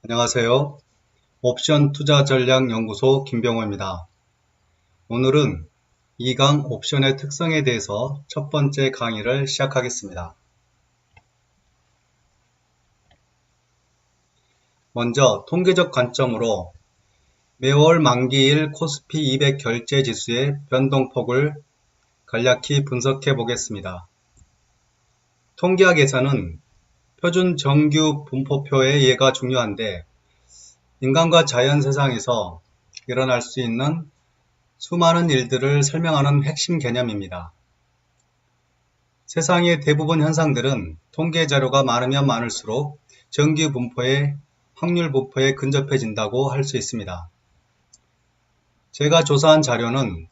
안녕하세요. 옵션 투자 전략 연구소 김병호입니다. 오늘은 2강 옵션의 특성에 대해서 첫 번째 강의를 시작하겠습니다. 먼저 통계적 관점으로 매월 만기일 코스피 200 결제 지수의 변동폭을 간략히 분석해 보겠습니다. 통계학에서는 표준 정규 분포표의 예가 중요한데 인간과 자연 세상에서 일어날 수 있는 수많은 일들을 설명하는 핵심 개념입니다. 세상의 대부분 현상들은 통계 자료가 많으면 많을수록 정규 분포의 확률 분포에 근접해진다고 할 수 있습니다. 제가 조사한 자료는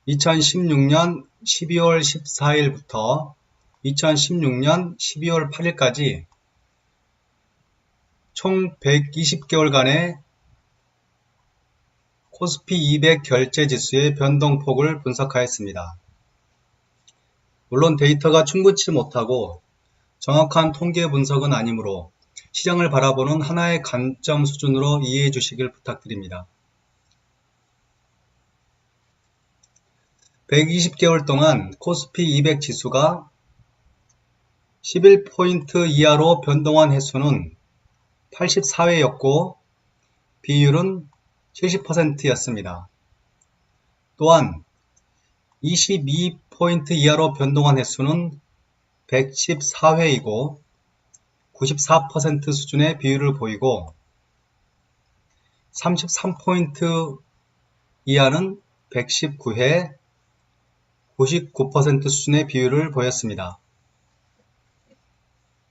2016년 12월 14일부터 2016년 12월 8일까지 총 120개월간의 코스피 200 결제 지수의 변동폭을 분석하였습니다. 물론 데이터가 충분치 못하고 정확한 통계 분석은 아니므로 시장을 바라보는 하나의 관점 수준으로 이해해 주시길 부탁드립니다. 120개월 동안 코스피 200 지수가 11포인트 이하로 변동한 횟수는 84회였고 비율은 70%였습니다. 또한 22포인트 이하로 변동한 횟수는 114회이고 94% 수준의 비율을 보이고 33포인트 이하는 119회, 99% 수준의 비율을 보였습니다.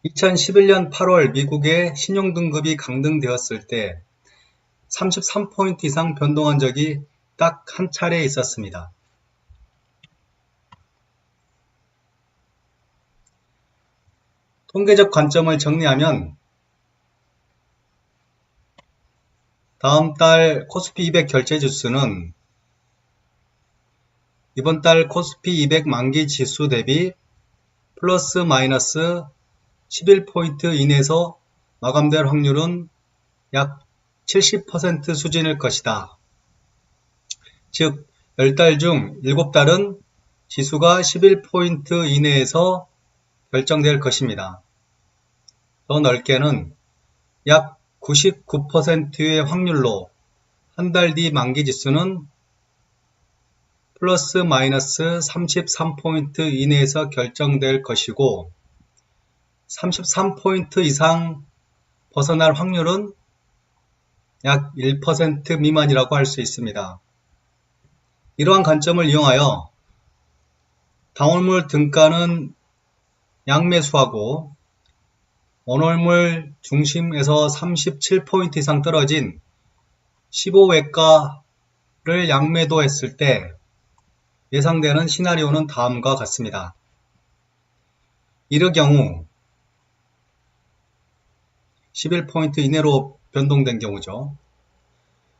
2011년 8월 미국의 신용등급이 강등되었을 때 33포인트 이상 변동한 적이 딱 한 차례 있었습니다. 통계적 관점을 정리하면 다음 달 코스피 200 결제 지수는 이번 달 코스피 200 만기 지수 대비 플러스 마이너스 11포인트 이내에서 마감될 확률은 약 70% 수준일 것이다. 즉 10달 중 7달은 지수가 11포인트 이내에서 결정될 것입니다. 더 넓게는 약 99%의 확률로 한 달 뒤 만기 지수는 플러스 마이너스 33포인트 이내에서 결정될 것이고 33포인트 이상 벗어날 확률은 약 1% 미만이라고 할 수 있습니다. 이러한 관점을 이용하여 당월물 등가는 양매수하고 원월물 중심에서 37포인트 이상 떨어진 15외가를 양매도했을 때 예상되는 시나리오는 다음과 같습니다. 이럴 경우 11포인트 이내로 변동된 경우죠.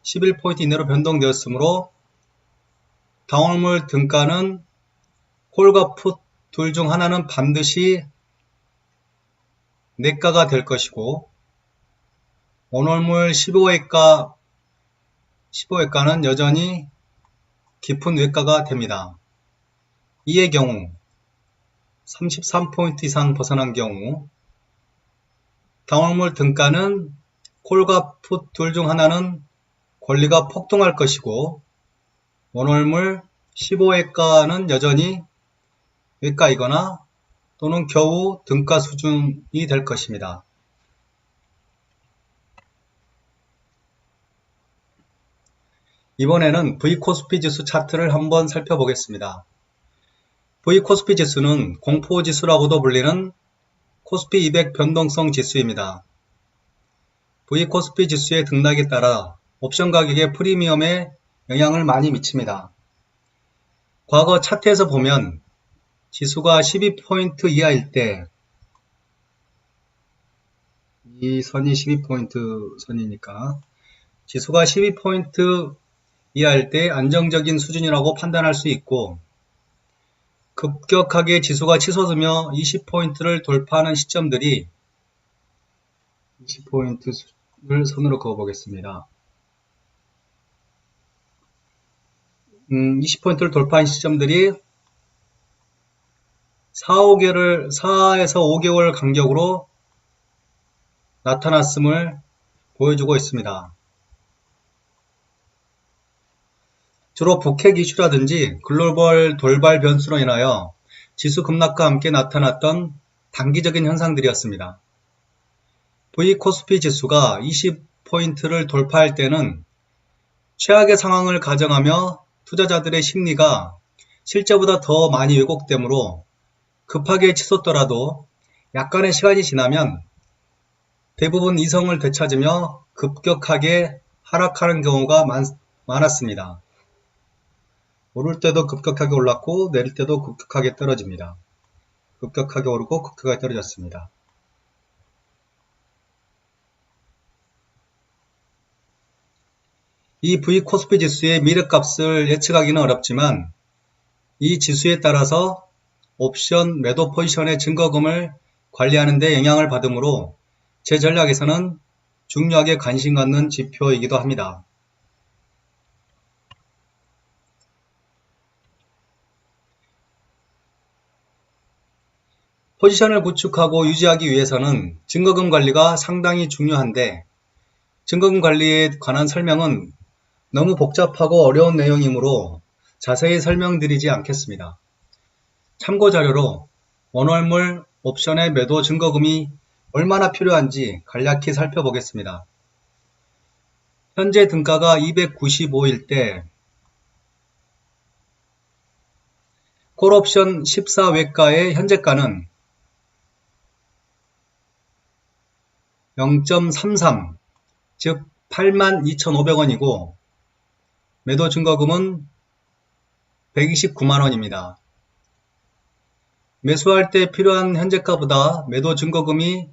11포인트 이내로 변동되었으므로 당월물 등가는 콜과 풋 둘 중 하나는 반드시 내가가 될 것이고 원월물 15외가는 여전히 깊은 외가가 됩니다. 이의 경우 33포인트 이상 벗어난 경우 당월물 등가는 콜과 풋 둘 중 하나는 권리가 폭등할 것이고 원월물 15외가는 여전히 외가이거나 또는 겨우 등가 수준이 될 것입니다. 이번에는 V코스피 지수 차트를 한번 살펴보겠습니다. V코스피 지수는 공포지수라고도 불리는 코스피 200 변동성 지수입니다. V코스피 지수의 등락에 따라 옵션 가격의 프리미엄에 영향을 많이 미칩니다. 과거 차트에서 보면 지수가 12포인트 이하일 때 이 선이 12포인트 선이니까 지수가 12포인트 이하일 때 안정적인 수준이라고 판단할 수 있고 급격하게 지수가 치솟으며 20포인트를 돌파하는 시점들이 20포인트 선으로 그어 보겠습니다. 20포인트를 돌파한 시점들이 4에서 5개월 간격으로 나타났음을 보여주고 있습니다. 주로 북핵 이슈라든지 글로벌 돌발 변수로 인하여 지수 급락과 함께 나타났던 단기적인 현상들이었습니다. V-코스피 지수가 20포인트를 돌파할 때는 최악의 상황을 가정하며 투자자들의 심리가 실제보다 더 많이 왜곡되므로 급하게 치솟더라도 약간의 시간이 지나면 대부분 이성을 되찾으며 급격하게 하락하는 경우가 많았습니다. 오를 때도 급격하게 올랐고 내릴 때도 급격하게 떨어집니다. 급격하게 오르고 급격하게 떨어졌습니다. 이 V-코스피 지수의 미래값을 예측하기는 어렵지만 이 지수에 따라서 옵션 매도 포지션의 증거금을 관리하는 데 영향을 받으므로 제 전략에서는 중요하게 관심 갖는 지표이기도 합니다. 포지션을 구축하고 유지하기 위해서는 증거금 관리가 상당히 중요한데 증거금 관리에 관한 설명은 너무 복잡하고 어려운 내용이므로 자세히 설명드리지 않겠습니다. 참고자료로 원월물 옵션의 매도 증거금이 얼마나 필요한지 간략히 살펴보겠습니다. 현재 등가가 295일 때 콜옵션 14외가의 현재가는 0.33, 즉 82,500원이고 매도 증거금은 129만원입니다. 매수할 때 필요한 현재가보다 매도 증거금이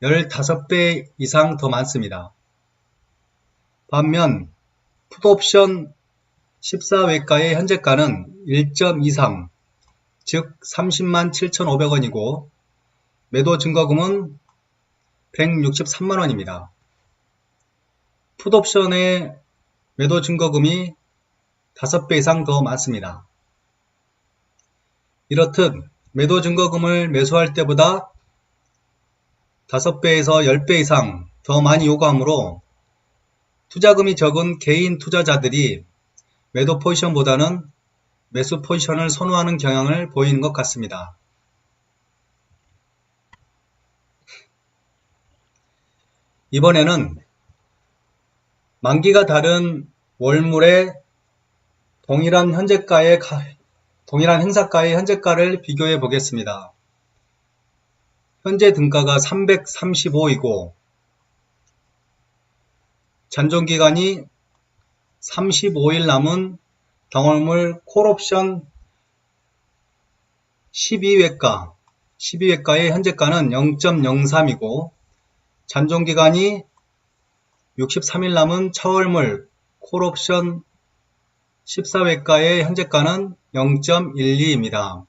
15배 이상 더 많습니다. 반면 풋옵션 14외가의 현재가는 1.23, 즉 30만 7,500원이고 매도 증거금은 163만원입니다. 풋옵션의 매도 증거금이 5배 이상 더 많습니다. 이렇듯 매도 증거금을 매수할 때보다 5배에서 10배 이상 더 많이 요구하므로 투자금이 적은 개인 투자자들이 매도 포지션보다는 매수 포지션을 선호하는 경향을 보이는 것 같습니다. 이번에는 만기가 다른 월물의 동일한 행사가의 현재가를 비교해 보겠습니다. 현재 등가가 335이고 잔존기간이 35일 남은 당월물 콜옵션 12외가의 현재가는 0.03이고 잔존기간이 63일 남은 차월물 콜옵션 14외가의 현재가는 0.12입니다.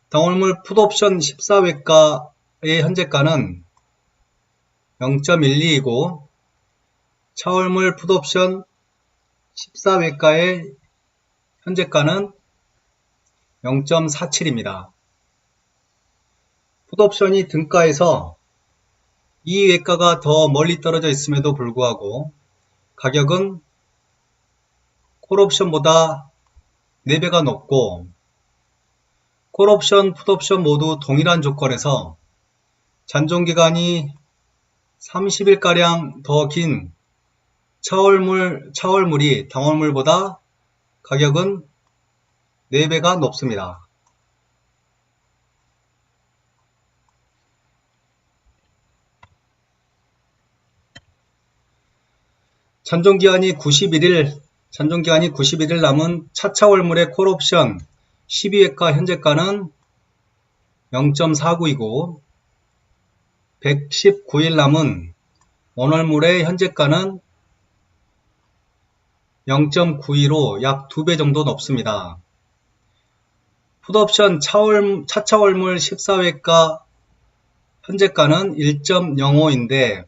당월물 풋옵션 14외가의 현재가는 0.12이고 차월물 풋옵션 14외가의 현재가는 0.47입니다. 풋옵션이 등가에서 이 외가가 더 멀리 떨어져 있음에도 불구하고 가격은 콜옵션보다 4배가 높고 콜옵션, 풋옵션 모두 동일한 조건에서 잔존기간이 30일가량 더 긴 차월물이 당월물보다 가격은 4배가 높습니다. 잔존기간이 91일 남은 차차월물의 콜옵션 12외가 현재가는 0.49이고 119일 남은 원월물의 현재가는 0.92로 약 2배 정도 높습니다. 풋옵션 차차월물 14외가 현재가는 1.05인데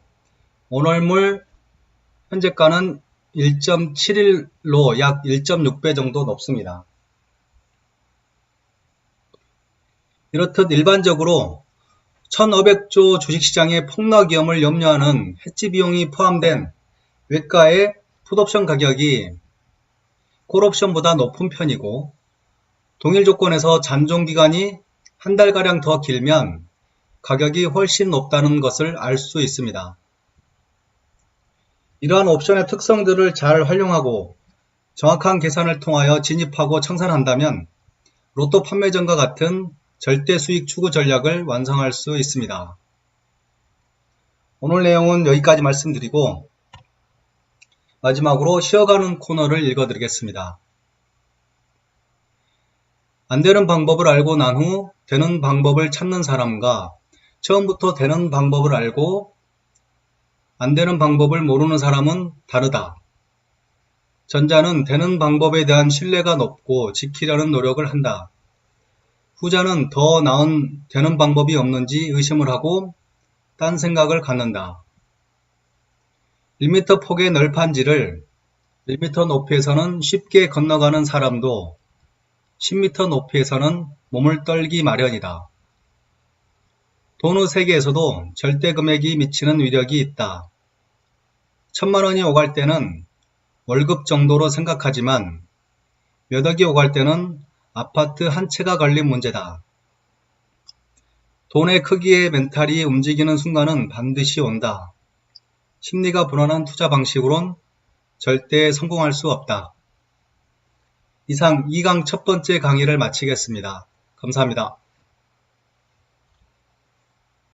오늘물 현재가는 1.71로 약 1.6배 정도 높습니다. 이렇듯 일반적으로 1500조 주식시장의 폭락 위험을 염려하는 해지 비용이 포함된 외가의 풋옵션 가격이 콜옵션보다 높은 편이고 동일 조건에서 잔존기간이 한 달가량 더 길면 가격이 훨씬 높다는 것을 알 수 있습니다. 이러한 옵션의 특성들을 잘 활용하고 정확한 계산을 통하여 진입하고 청산한다면 로또 판매전과 같은 절대 수익 추구 전략을 완성할 수 있습니다. 오늘 내용은 여기까지 말씀드리고 마지막으로 쉬어가는 코너를 읽어드리겠습니다. 안되는 방법을 알고 난 후 되는 방법을 찾는 사람과 처음부터 되는 방법을 알고 안되는 방법을 모르는 사람은 다르다. 전자는 되는 방법에 대한 신뢰가 높고 지키려는 노력을 한다. 후자는 더 나은 되는 방법이 없는지 의심을 하고 딴 생각을 갖는다. 1m 폭의 널판지를 1m 높이에서는 쉽게 건너가는 사람도 10m 높이에서는 몸을 떨기 마련이다. 돈의 세계에서도 절대 금액이 미치는 위력이 있다. 1000만원이 오갈 때는 월급 정도로 생각하지만 몇 억이 오갈 때는 아파트 한 채가 걸린 문제다. 돈의 크기에 멘탈이 움직이는 순간은 반드시 온다. 심리가 불안한 투자 방식으론 절대 성공할 수 없다. 이상 2강 첫 번째 강의를 마치겠습니다. 감사합니다.